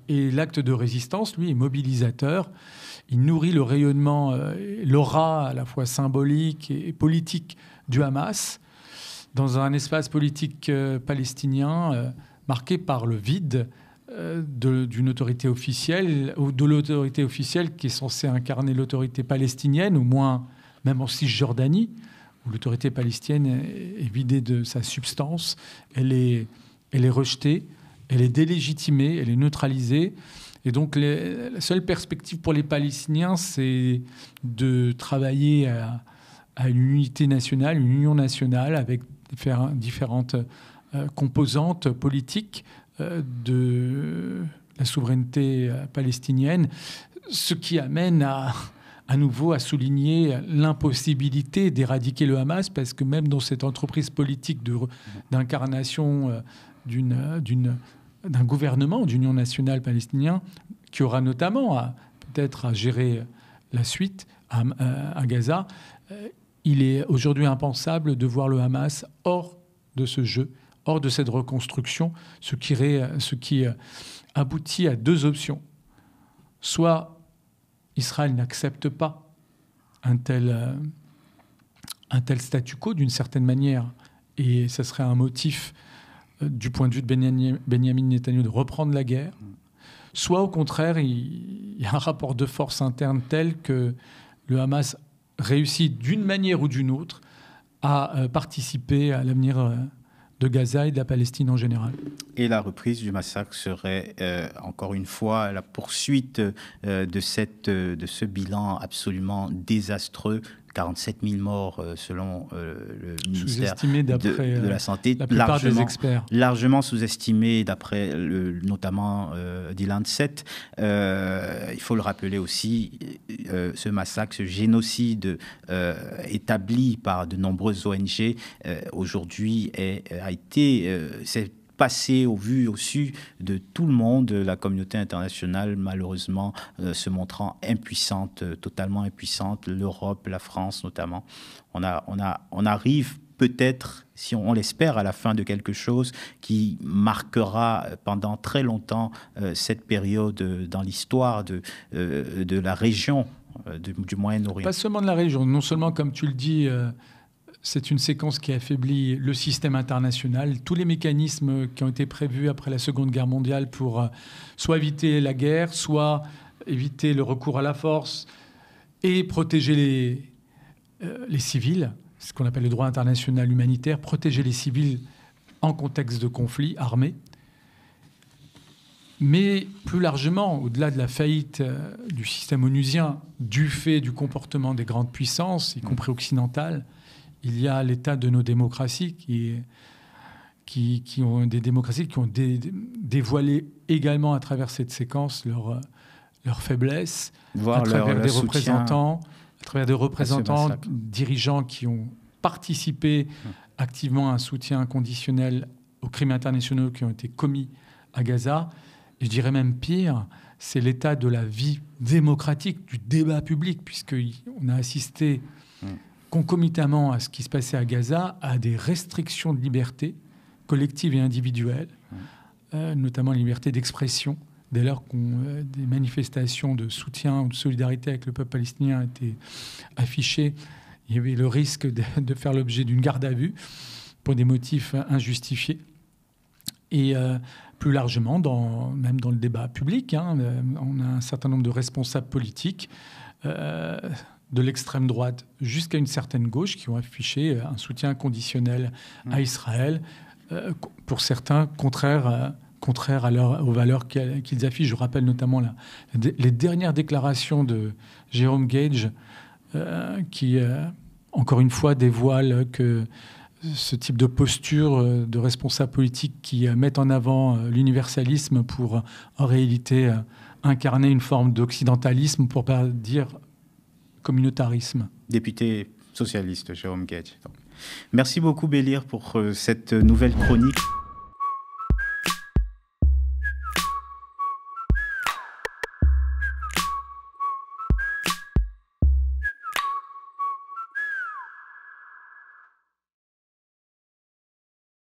Et l'acte de résistance, lui, est mobilisateur. Il nourrit le rayonnement, l'aura à la fois symbolique et politique du Hamas dans un espace politique palestinien marqué par le vide d'une autorité officielle, ou de l'autorité officielle qui est censée incarner l'autorité palestinienne, au moins même en Cisjordanie, où l'autorité palestinienne est vidée de sa substance, elle est rejetée, elle est délégitimée, elle est neutralisée. Et donc la seule perspective pour les Palestiniens, c'est de travailler à une unité nationale, une union nationale avec différentes composantes politiques de la souveraineté palestinienne, ce qui amène à nouveau à souligner l'impossibilité d'éradiquer le Hamas, parce que même dans cette entreprise politique d'incarnation d'un gouvernement d'union nationale palestinien, qui aura notamment peut-être à gérer la suite à Gaza, il est aujourd'hui impensable de voir le Hamas hors de ce jeu, hors de cette reconstruction, ce qui aboutit à deux options. Soit Israël n'accepte pas un tel statu quo d'une certaine manière, et ça serait un motif du point de vue de Benyamin Netanyahou de reprendre la guerre, soit au contraire, il y a un rapport de force interne tel que le Hamas réussit d'une manière ou d'une autre à participer à l'avenir de Gaza et de la Palestine en général. Et la reprise du massacre serait encore une fois la poursuite de ce bilan absolument désastreux. 47 000 morts selon le ministère de la Santé. La plupart des experts. Largement sous-estimé d'après notamment d'I-Lancet. Il faut le rappeler aussi, ce massacre, ce génocide établi par de nombreuses ONG, aujourd'hui a été... passé au vu, au su de tout le monde, la communauté internationale, malheureusement, se montrant impuissante, totalement impuissante, l'Europe, la France notamment. On arrive peut-être, si on l'espère, à la fin de quelque chose qui marquera pendant très longtemps cette période dans l'histoire de la région du Moyen-Orient. Pas seulement de la région, non seulement, comme tu le dis, c'est une séquence qui affaiblit le système international, tous les mécanismes qui ont été prévus après la Seconde Guerre mondiale pour soit éviter la guerre, soit éviter le recours à la force et protéger les civils, ce qu'on appelle le droit international humanitaire, protéger les civils en contexte de conflit armé. Mais plus largement, au-delà de la faillite du système onusien, du fait du comportement des grandes puissances, y compris occidentales, il y a l'état de nos démocraties qui ont dévoilé également à travers cette séquence leur faiblesse, à travers des représentants dirigeants qui ont participé activement à un soutien inconditionnel aux crimes internationaux qui ont été commis à Gaza. Et je dirais même pire, c'est l'état de la vie démocratique, du débat public, puisqu'on a assisté concomitamment à ce qui se passait à Gaza, à des restrictions de liberté collectives et individuelles, notamment la liberté d'expression. Dès lors que des manifestations de soutien ou de solidarité avec le peuple palestinien étaient affichées, il y avait le risque de faire l'objet d'une garde à vue pour des motifs injustifiés. Et plus largement, même dans le débat public, on a un certain nombre de responsables politiques de l'extrême droite jusqu'à une certaine gauche qui ont affiché un soutien inconditionnel à Israël, pour certains contraires aux valeurs qu'ils affichent. Je rappelle notamment les dernières déclarations de Jérôme Gage qui, encore une fois, dévoilent que ce type de posture de responsables politiques qui mettent en avant l'universalisme pour, en réalité, incarner une forme d'occidentalisme, pour pas dire communautarisme. Député socialiste, Jérôme Gage. Merci beaucoup, Bélir, pour cette nouvelle chronique.